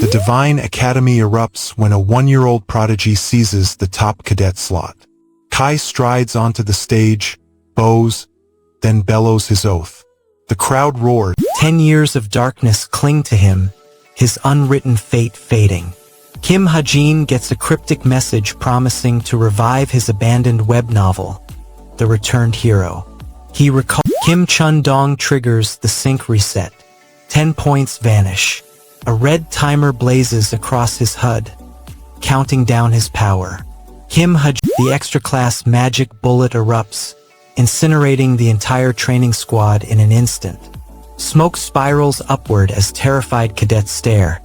The Divine Academy erupts when a one-year-old prodigy seizes the top cadet slot. Kai strides onto the stage, bows, then bellows his oath. The crowd roared. 10 years of darkness cling to him, his unwritten fate fading. Kim Ha-jin gets a cryptic message promising to revive his abandoned web novel, The Returned Hero. He recalls. Kim Chun-dong triggers the sync reset. 10 points vanish. A red timer blazes across his HUD, counting down his power. Kim Ha-jin, the extra-class magic bullet erupts, incinerating the entire training squad in an instant. Smoke spirals upward as terrified cadets stare,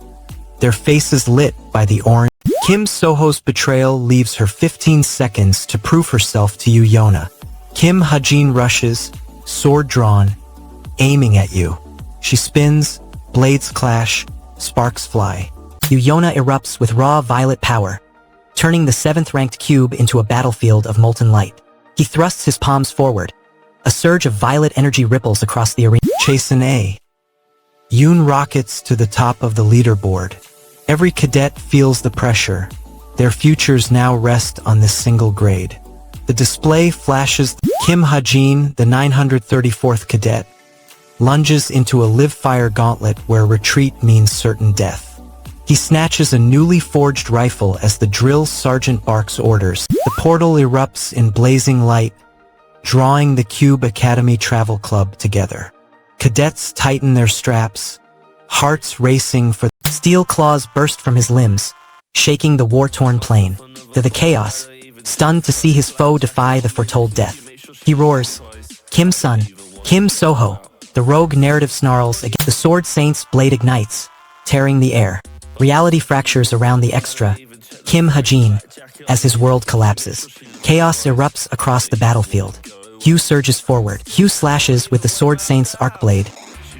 their faces lit by the orange. Kim Soho's betrayal leaves her 15 seconds to prove herself to you, Yona. Kim Ha-jin rushes, sword drawn, aiming at you. She spins, blades clash, sparks fly. Yona erupts with raw violet power, turning the 7th-ranked cube into a battlefield of molten light. He thrusts his palms forward. A surge of violet energy ripples across the arena. Chasen A. Yoon rockets to the top of the leaderboard. Every cadet feels the pressure. Their futures now rest on this single grade. The display flashes. Kim Ha-jin, the 934th cadet, lunges into a live-fire gauntlet where retreat means certain death. He snatches a newly forged rifle as the drill sergeant barks orders. The portal erupts in blazing light, drawing the Cube Academy Travel Club together. Cadets tighten their straps, hearts racing for. Steel claws burst from his limbs, shaking the war-torn plane. To the chaos, stunned to see his foe defy the foretold death. He roars, Kim-sun, Kim Soho. The rogue narrative snarls against. The Sword Saint's blade ignites, tearing the air. Reality fractures around the extra, Kim Ha-jin, as his world collapses. Chaos erupts across the battlefield. Hugh surges forward. Hugh slashes with the Sword Saint's arc blade,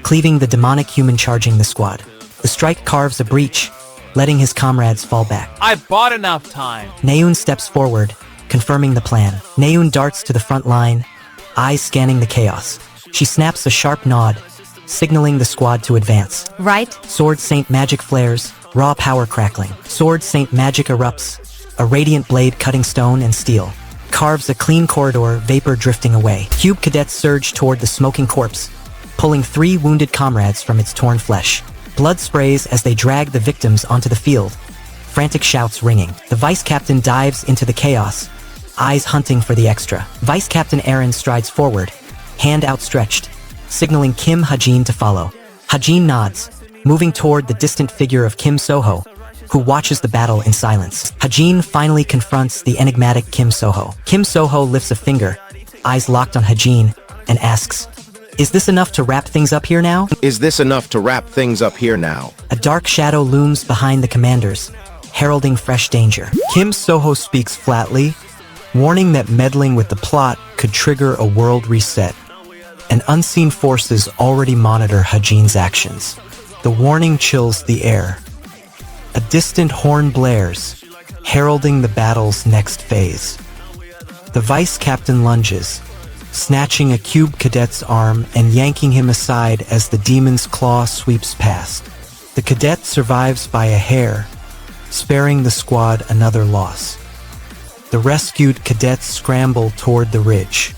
cleaving the demonic human charging the squad. The strike carves a breach, letting his comrades fall back. I bought enough time. Naeun steps forward, confirming the plan. Naeun darts to the front line, eyes scanning the chaos. She snaps a sharp nod, signaling the squad to advance. Right. Sword Saint magic flares, raw power crackling. Sword Saint magic erupts, a radiant blade cutting stone and steel. Carves a clean corridor, vapor drifting away. Cube cadets surge toward the smoking corpse, pulling 3 wounded comrades from its torn flesh. Blood sprays as they drag the victims onto the field, frantic shouts ringing. The vice captain dives into the chaos, eyes hunting for the extra. Vice Captain Aaron strides forward, hand outstretched, signaling Kim Ha-jin to follow. Ha-jin nods, moving toward the distant figure of Kim Soho, who watches the battle in silence. Ha-jin finally confronts the enigmatic Kim Soho. Kim Soho lifts a finger, eyes locked on Ha-jin, and asks, "Is this enough to wrap things up here now?" Is this enough to wrap things up here now? A dark shadow looms behind the commanders, heralding fresh danger. Kim Soho speaks flatly, warning that meddling with the plot could trigger a world reset, and unseen forces already monitor Ha-jin's actions. The warning chills the air. A distant horn blares, heralding the battle's next phase. The vice captain lunges, snatching a cube cadet's arm and yanking him aside as the demon's claw sweeps past. The cadet survives by a hair, sparing the squad another loss. The rescued cadets scramble toward the ridge.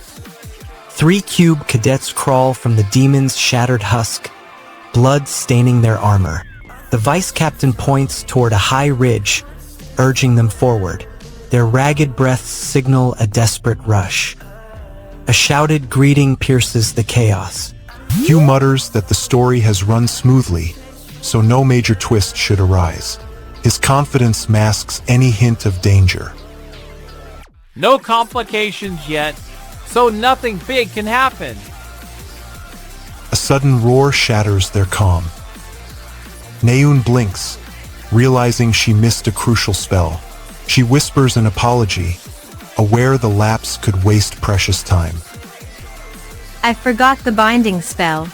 3 cube cadets crawl from the demon's shattered husk, blood staining their armor. The vice captain points toward a high ridge, urging them forward. Their ragged breaths signal a desperate rush. A shouted greeting pierces the chaos. Hugh mutters that the story has run smoothly, so no major twist should arise. His confidence masks any hint of danger. No complications yet, so nothing big can happen. A sudden roar shatters their calm. Naeun blinks, realizing she missed a crucial spell. She whispers an apology, aware the lapse could waste precious time. I forgot the binding spell.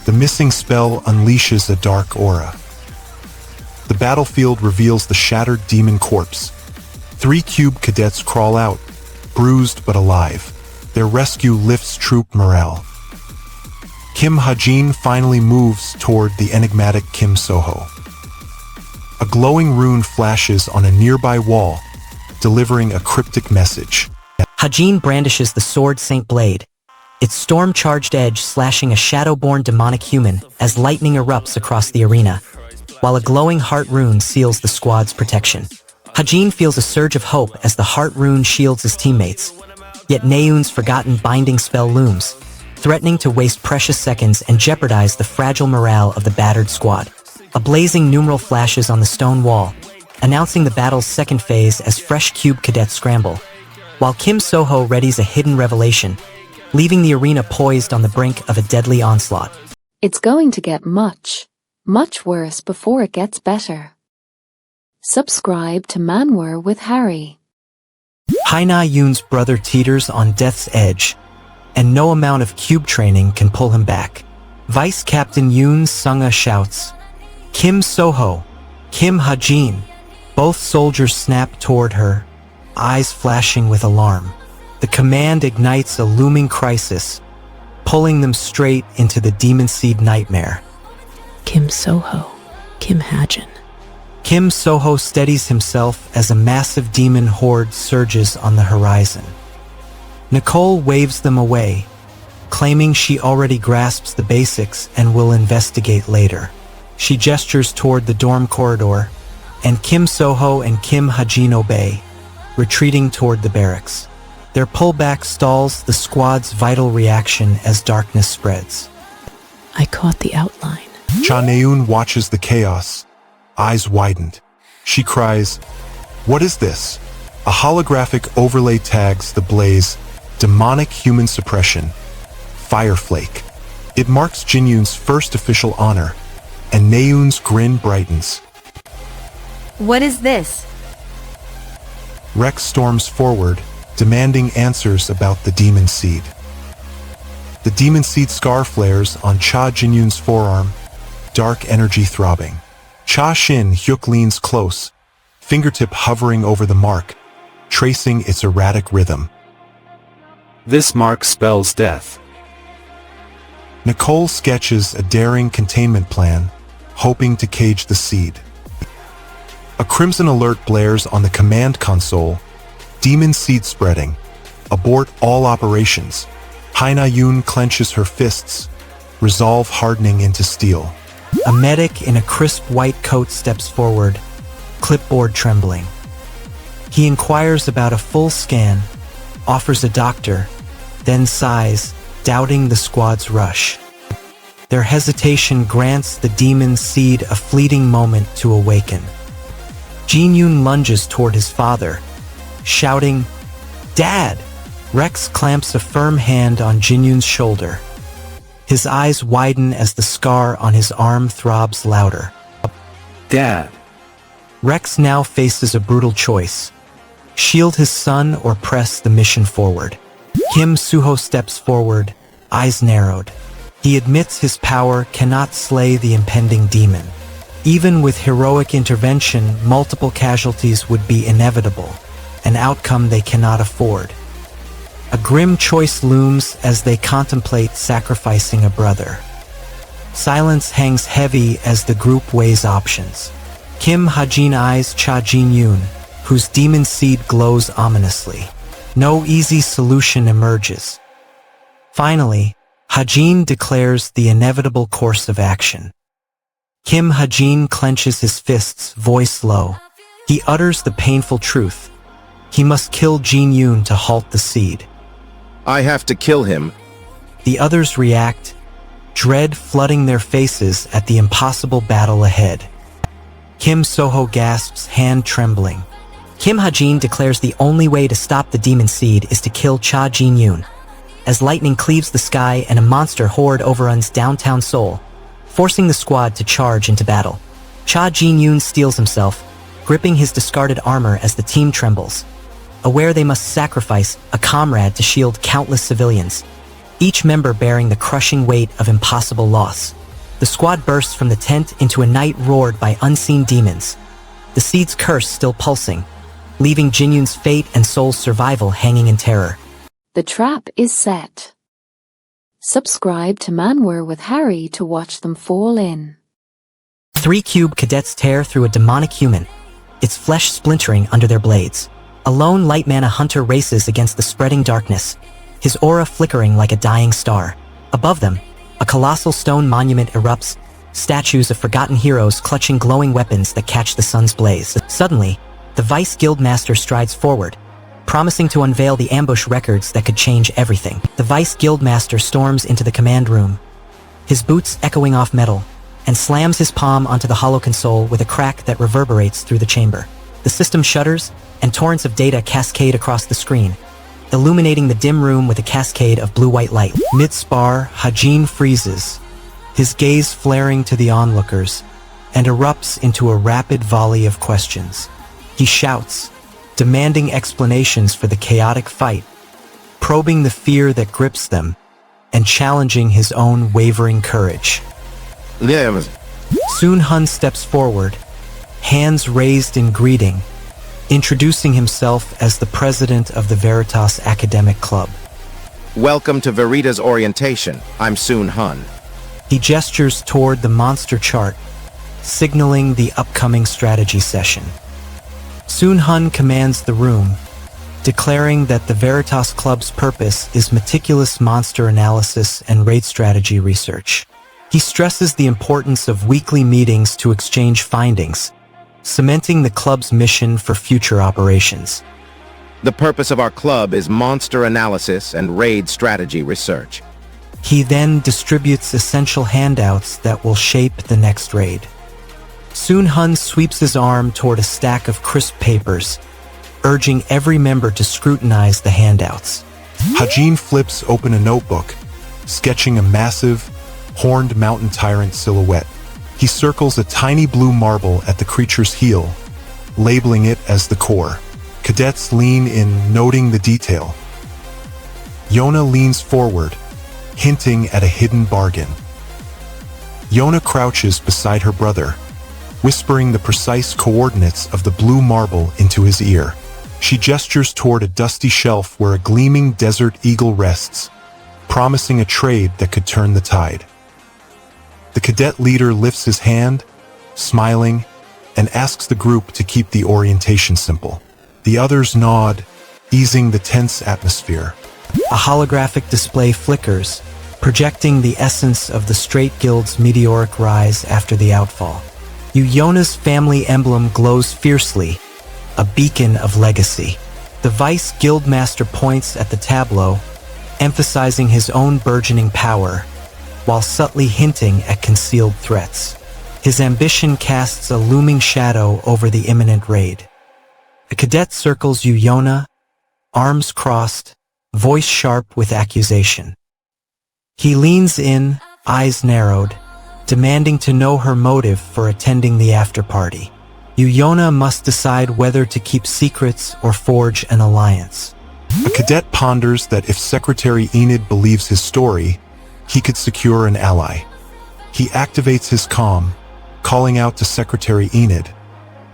The missing spell unleashes a dark aura. The battlefield reveals the shattered demon corpse. 3 cube cadets crawl out, bruised but alive. Their rescue lifts troop morale. Kim Ha-jin finally moves toward the enigmatic Kim Soho. A glowing rune flashes on a nearby wall, delivering a cryptic message. Ha-jin brandishes the sword Saint Blade, its storm-charged edge slashing a shadow-born demonic human as lightning erupts across the arena, while a glowing heart rune seals the squad's protection. Ha-jin feels a surge of hope as the heart rune shields his teammates, yet Naeun's forgotten binding spell looms, threatening to waste precious seconds and jeopardize the fragile morale of the battered squad. A blazing numeral flashes on the stone wall, announcing the battle's second phase as fresh cube cadets scramble, while Kim Soho readies a hidden revelation, leaving the arena poised on the brink of a deadly onslaught. It's going to get much worse before it gets better. Subscribe to Manwa with Harry. Haina Yoon's brother teeters on death's edge, and no amount of cube training can pull him back. Vice Captain Yoon Sung-a shouts, "Kim Soho, Kim Ha-jin." Both soldiers snap toward her, eyes flashing with alarm. The command ignites a looming crisis, pulling them straight into the Demon Seed nightmare. Kim Soho, Kim Ha-jin. Kim Soho steadies himself as a massive demon horde surges on the horizon. Nicole waves them away, claiming she already grasps the basics and will investigate later. She gestures toward the dorm corridor, and Kim Soho and Kim Ha-jin obey, retreating toward the barracks. Their pullback stalls the squad's vital reaction as darkness spreads. I caught the outline. Cha Naeun watches the chaos, eyes widened. She cries, "What is this?" A holographic overlay tags the blaze, demonic human suppression, Fireflake. It marks Jinyun's first official honor, and Naeun's grin brightens. What is this? Rex storms forward, demanding answers about the Demon Seed. The Demon Seed scar flares on Cha Jinyun's forearm, dark energy throbbing. Cha Shin Hyuk leans close, fingertip hovering over the mark, tracing its erratic rhythm. This mark spells death. Nicole sketches a daring containment plan, hoping to cage the seed. A crimson alert blares on the command console, Demon Seed spreading. Abort all operations. Haina Yoon clenches her fists, resolve hardening into steel. A medic in a crisp white coat steps forward, clipboard trembling. He inquires about a full scan, offers a doctor, then sighs, doubting the squad's rush. Their hesitation grants the Demon Seed a fleeting moment to awaken. Jinyun lunges toward his father, shouting, "Dad!" Rex clamps a firm hand on Jinyun's shoulder. His eyes widen as the scar on his arm throbs louder. Dad. Rex now faces a brutal choice: shield his son or press the mission forward. Kim Suho steps forward, eyes narrowed. He admits his power cannot slay the impending demon. Even with heroic intervention, multiple casualties would be inevitable, an outcome they cannot afford. A grim choice looms as they contemplate sacrificing a brother. Silence hangs heavy as the group weighs options. Kim Ha-jin eyes Cha Jin-yoon, whose demon seed glows ominously. No easy solution emerges. Finally, Ha-jin declares the inevitable course of action. Kim Ha-jin clenches his fists, voice low. He utters the painful truth. He must kill Jin-yoon to halt the seed. I have to kill him. The others react, dread flooding their faces at the impossible battle ahead. Kim Soho gasps, hand trembling. Kim Ha-jin declares the only way to stop the demon seed is to kill Cha Jin-yoon. As lightning cleaves the sky and a monster horde overruns downtown Seoul, forcing the squad to charge into battle. Cha Jin-yoon steels himself, gripping his discarded armor as the team trembles, aware they must sacrifice a comrade to shield countless civilians, each member bearing the crushing weight of impossible loss. The squad bursts from the tent into a night roared by unseen demons, the seed's curse still pulsing, leaving Jinyun's fate and Seoul's survival hanging in terror. The trap is set. Subscribe to Manwa with Harry to watch them fall in. 3 cube cadets tear through a demonic human, its flesh splintering under their blades. A lone light mana hunter races against the spreading darkness, his aura flickering like a dying star. Above them, a colossal stone monument erupts, statues of forgotten heroes clutching glowing weapons that catch the sun's blaze. Suddenly, the Vice Guildmaster strides forward, promising to unveil the ambush records that could change everything. The Vice Guildmaster storms into the command room, his boots echoing off metal, and slams his palm onto the hollow console with a crack that reverberates through the chamber. The system shudders, and torrents of data cascade across the screen, illuminating the dim room with a cascade of blue-white light. Mid-spar, Hajin freezes, his gaze flaring to the onlookers, and erupts into a rapid volley of questions. He shouts, demanding explanations for the chaotic fight, probing the fear that grips them, and challenging his own wavering courage. Soon Hun steps forward, hands raised in greeting, introducing himself as the president of the Veritas Academic Club. Welcome to Verita's orientation. I'm Soon Hun. He gestures toward the monster chart, signaling the upcoming strategy session. Soon Hun commands the room, declaring that the Veritas Club's purpose is meticulous monster analysis and raid strategy research. He stresses the importance of weekly meetings to exchange findings, cementing the club's mission for future operations. The purpose of our club is monster analysis and raid strategy research. He then distributes essential handouts that will shape the next raid. Soon Hun sweeps his arm toward a stack of crisp papers, urging every member to scrutinize the handouts. Hajin flips open a notebook, sketching a massive, horned mountain tyrant silhouette. He circles a tiny blue marble at the creature's heel, labeling it as the core. Cadets lean in, noting the detail. Yona leans forward, hinting at a hidden bargain. Yona crouches beside her brother, whispering the precise coordinates of the blue marble into his ear. She gestures toward a dusty shelf where a gleaming desert eagle rests, promising a trade that could turn the tide. The cadet leader lifts his hand, smiling, and asks the group to keep the orientation simple. The others nod, easing the tense atmosphere. A holographic display flickers, projecting the essence of the Straight Guild's meteoric rise after the outfall. Yona's family emblem glows fiercely, a beacon of legacy. The Vice Guildmaster points at the tableau, emphasizing his own burgeoning power, while subtly hinting at concealed threats. His ambition casts a looming shadow over the imminent raid. A cadet circles Yona, arms crossed, voice sharp with accusation. He leans in, eyes narrowed, demanding to know her motive for attending the after-party. Yona must decide whether to keep secrets or forge an alliance. A cadet ponders that if Secretary Enid believes his story, he could secure an ally. He activates his comm, calling out to Secretary Enid,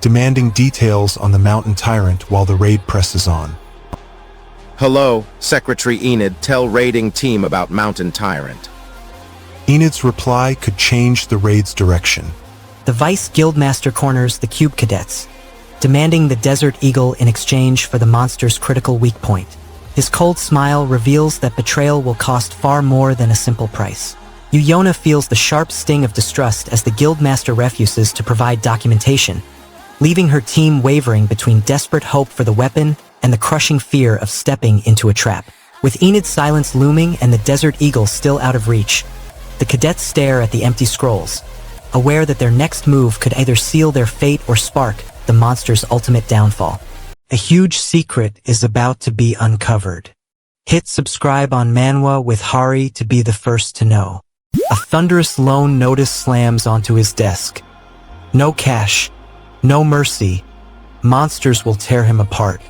demanding details on the mountain tyrant while the raid presses on. Hello, Secretary Enid, tell raiding team about Mountain Tyrant. Enid's reply could change the raid's direction. The Vice Guildmaster corners the Cube Cadets, demanding the Desert Eagle in exchange for the monster's critical weak point. His cold smile reveals that betrayal will cost far more than a simple price. Yona feels the sharp sting of distrust as the Guildmaster refuses to provide documentation, leaving her team wavering between desperate hope for the weapon and the crushing fear of stepping into a trap. With Enid's silence looming and the Desert Eagle still out of reach, the cadets stare at the empty scrolls, aware that their next move could either seal their fate or spark the monster's ultimate downfall. A huge secret is about to be uncovered. Hit subscribe on Manwa with Hari to be the first to know. A thunderous loan notice slams onto his desk. No cash, no mercy. Monsters will tear him apart.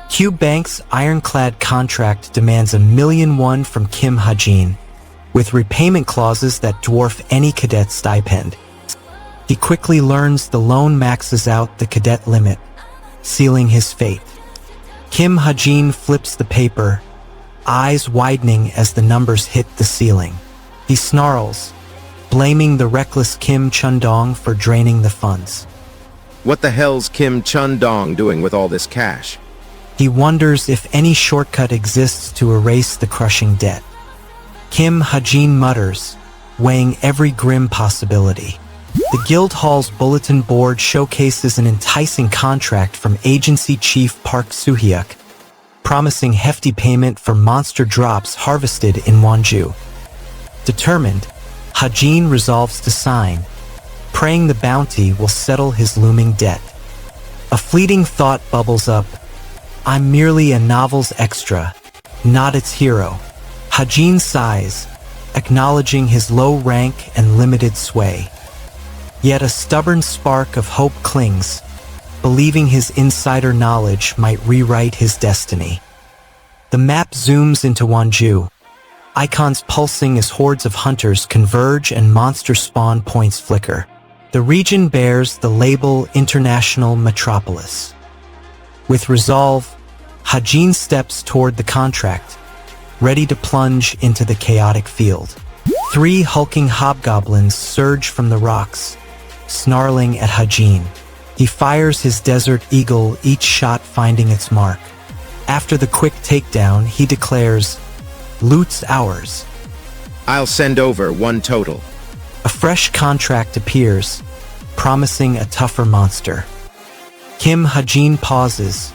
Cube Bank's ironclad contract demands $1 million from Kim Hajin, with repayment clauses that dwarf any cadet stipend. He quickly learns the loan maxes out the cadet limit, sealing his fate. Kim Hajin flips the paper, eyes widening as the numbers hit the ceiling. He snarls, blaming the reckless Kim Chun-dong for draining the funds. What the hell's Kim Chun-dong doing with all this cash? He wonders if any shortcut exists to erase the crushing debt. Kim Ha-jin mutters, weighing every grim possibility. The Guildhall's bulletin board showcases an enticing contract from agency chief Park Soo-hyuk, promising hefty payment for monster drops harvested in Wonju. Determined, Ha-jin resolves to sign, praying the bounty will settle his looming debt. A fleeting thought bubbles up. I'm merely a novel's extra, not its hero. Ha-jin sighs, acknowledging his low rank and limited sway. Yet a stubborn spark of hope clings, believing his insider knowledge might rewrite his destiny. The map zooms into Wonju, icons pulsing as hordes of hunters converge and monster spawn points flicker. The region bears the label International Metropolis. With resolve, Ha-jin steps toward the contract, ready to plunge into the chaotic field. 3 hulking hobgoblins surge from the rocks, snarling at Ha-jin. He fires his Desert Eagle, each shot finding its mark. After the quick takedown, he declares, "Loot's ours." I'll send over 1 total. A fresh contract appears, promising a tougher monster. Kim Ha-jin pauses,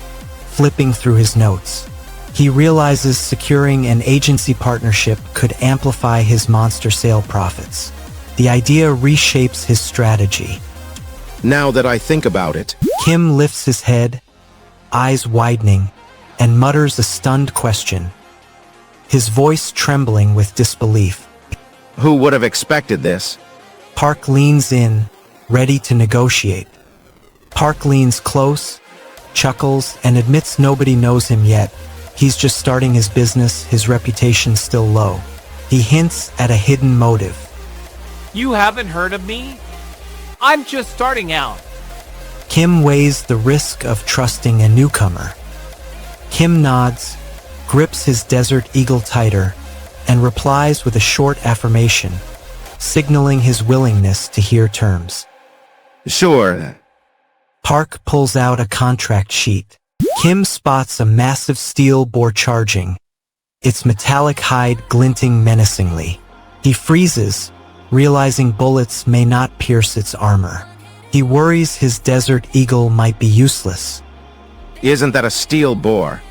flipping through his notes. He realizes securing an agency partnership could amplify his monster sale profits. The idea reshapes his strategy. Now that I think about it, Kim lifts his head, eyes widening, and mutters a stunned question, his voice trembling with disbelief. who would have expected this? Park leans in, ready to negotiate. Park leans close, chuckles, and admits nobody knows him yet. He's just starting his business, his reputation's still low. He hints at a hidden motive. You haven't heard of me? I'm just starting out. Kim weighs the risk of trusting a newcomer. Kim nods, grips his Desert Eagle tighter, and replies with a short affirmation, signaling his willingness to hear terms. Sure. Park pulls out a contract sheet. Kim spots a massive steel boar charging, its metallic hide glinting menacingly. He freezes, realizing bullets may not pierce its armor. He worries his Desert Eagle might be useless. Isn't that a steel boar?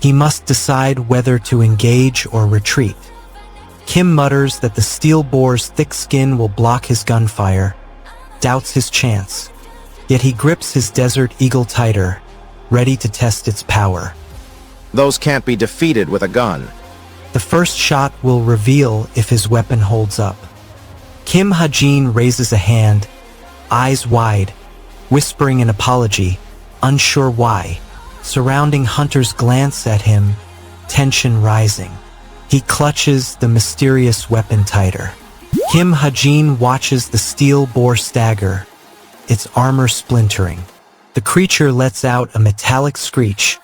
He must decide whether to engage or retreat. Kim mutters that the steel boar's thick skin will block his gunfire, doubts his chance. Yet he grips his Desert Eagle tighter, ready to test its power. Those can't be defeated with a gun. The first shot will reveal if his weapon holds up. Kim Ha-jin raises a hand, eyes wide, whispering an apology, unsure why. Surrounding hunters glance at him, tension rising. He clutches the mysterious weapon tighter. Kim Ha-jin watches the steel boar stagger, its armor splintering. The creature lets out a metallic screech,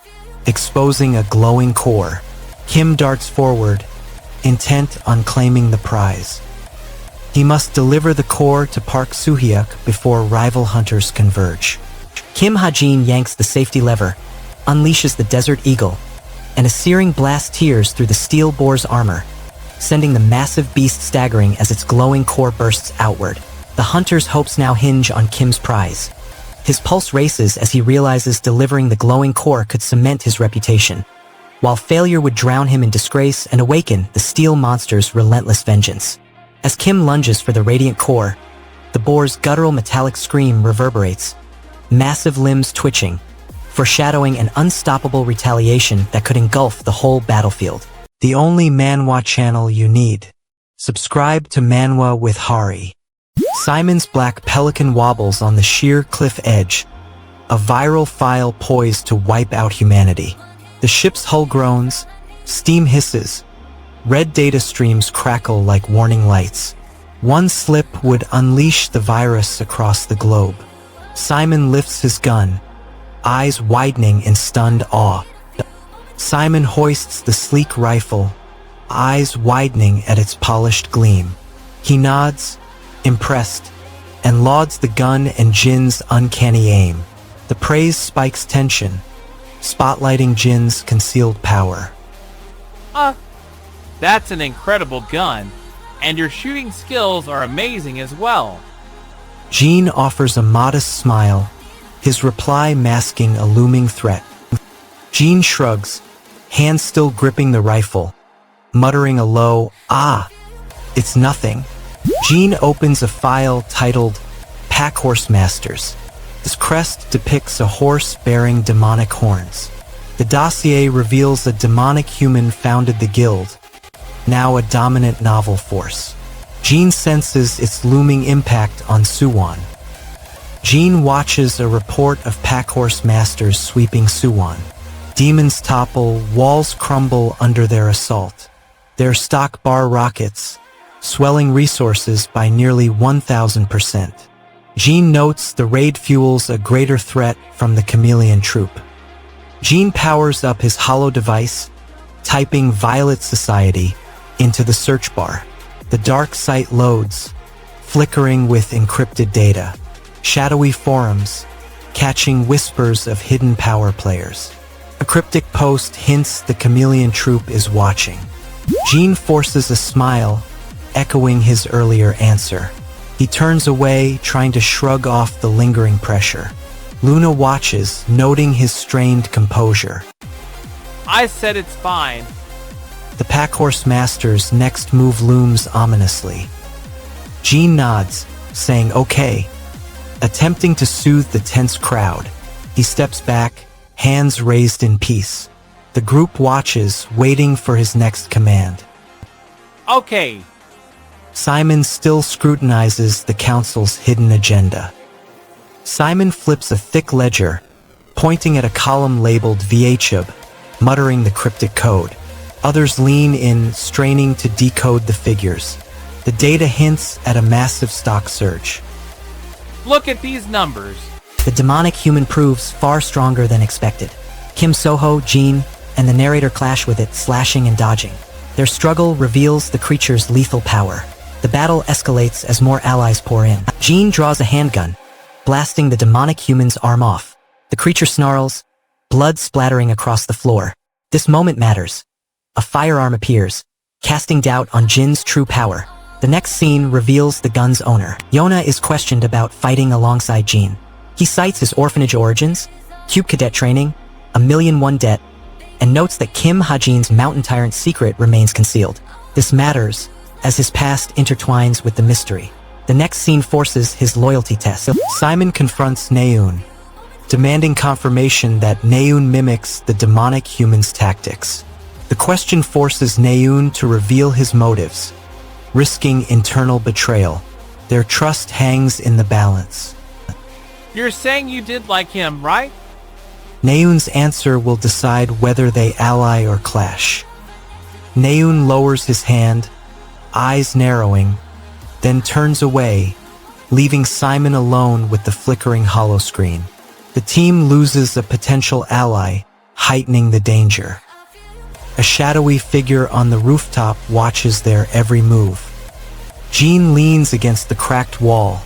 exposing a glowing core. Kim darts forward, intent on claiming the prize. He must deliver the core to Park Soo-hyuk before rival hunters converge. Kim Ha-jin yanks the safety lever, unleashes the Desert Eagle, and a searing blast tears through the steel boar's armor, sending the massive beast staggering as its glowing core bursts outward. The hunter's hopes now hinge on Kim's prize. His pulse races as he realizes delivering the glowing core could cement his reputation, while failure would drown him in disgrace and awaken the steel monster's relentless vengeance. As Kim lunges for the radiant core, the boar's guttural metallic scream reverberates, massive limbs twitching, foreshadowing an unstoppable retaliation that could engulf the whole battlefield. The only Manhwa channel you need. Subscribe to Manhwa with Hari. Simon's black pelican wobbles on the sheer cliff edge, a viral file poised to wipe out humanity. The ship's hull groans, steam hisses, red data streams crackle like warning lights. One slip would unleash the virus across the globe. Simon lifts his gun, eyes widening in stunned awe. Simon hoists the sleek rifle, eyes widening at its polished gleam. He nods, impressed, and lauds the gun and Jin's uncanny aim. The praise spikes tension, spotlighting Jin's concealed power. That's an incredible gun, and your shooting skills are amazing as well. Jin offers a modest smile, his reply masking a looming threat. Jin shrugs, hands still gripping the rifle, muttering a low, "Ah, it's nothing." Jin opens a file titled Pack Horse Masters. This crest depicts a horse bearing demonic horns. The dossier reveals a demonic human founded the guild, now a dominant novel force. Jin senses its looming impact on Suwon. Jin watches a report of Pack Horse Masters sweeping Suwon. Demons topple, walls crumble under their assault. Their stock bar rockets, swelling resources by nearly 1,000%. Jin notes the raid fuels a greater threat from the chameleon troop. Jin powers up his hollow device, typing Violet Society into the search bar. The dark site loads, flickering with encrypted data. Shadowy forums, catching whispers of hidden power players. A cryptic post hints the chameleon troop is watching. Jin forces a smile, echoing his earlier answer. He turns away, trying to shrug off the lingering pressure. Luna watches, noting his strained composure. I said it's fine. The Pack Horse Master's next move looms ominously. Jin nods, saying okay. Attempting to soothe the tense crowd, he steps back, hands raised in peace. The group watches, waiting for his next command. Okay. Simon still scrutinizes the council's hidden agenda. Simon flips a thick ledger, pointing at a column labeled VHUB, muttering the cryptic code. Others lean in, straining to decode the figures. The data hints at a massive stock surge. Look at these numbers. The demonic human proves far stronger than expected. Kim Soho, Jin, and the narrator clash with it, slashing and dodging. Their struggle reveals the creature's lethal power. The battle escalates as more allies pour in. Jin draws a handgun, blasting the demonic human's arm off. The creature snarls, blood splattering across the floor. This moment matters. A firearm appears, casting doubt on Jin's true power. The next scene reveals the gun's owner. Yona is questioned about fighting alongside Jin. He cites his orphanage origins, Cube Cadet training, 1,000,001 debt, and notes that Kim Ha-jin's Mountain Tyrant secret remains concealed. This matters, as his past intertwines with the mystery. The next scene forces his loyalty test. Simon confronts Naeun, demanding confirmation that Naeun mimics the demonic human's tactics. The question forces Naeun to reveal his motives, risking internal betrayal. Their trust hangs in the balance. You're saying you did like him, right? Naeun's answer will decide whether they ally or clash. Naeun lowers his hand, eyes narrowing, then turns away, leaving Simon alone with the flickering hollow screen. The team loses a potential ally, heightening the danger. A shadowy figure on the rooftop watches their every move. Jin leans against the cracked wall,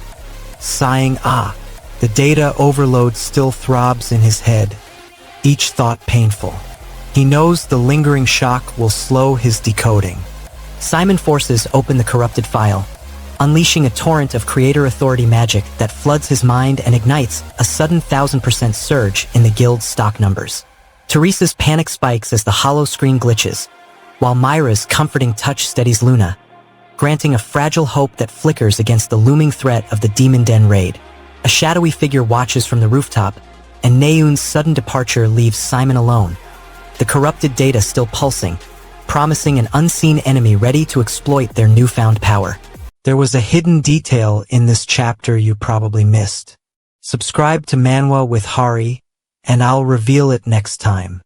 sighing, ah. The data overload still throbs in his head, each thought painful. He knows the lingering shock will slow his decoding. Simon forces open the corrupted file, unleashing a torrent of creator authority magic that floods his mind and ignites a sudden 1,000% surge in the guild's stock numbers. Teresa's panic spikes as the hollow screen glitches, while Myra's comforting touch steadies Luna, granting a fragile hope that flickers against the looming threat of the Demon Den raid. A shadowy figure watches from the rooftop, and Naeun's sudden departure leaves Simon alone, the corrupted data still pulsing, promising an unseen enemy ready to exploit their newfound power. There was a hidden detail in this chapter you probably missed. Subscribe to Manwa with Hari, and I'll reveal it next time.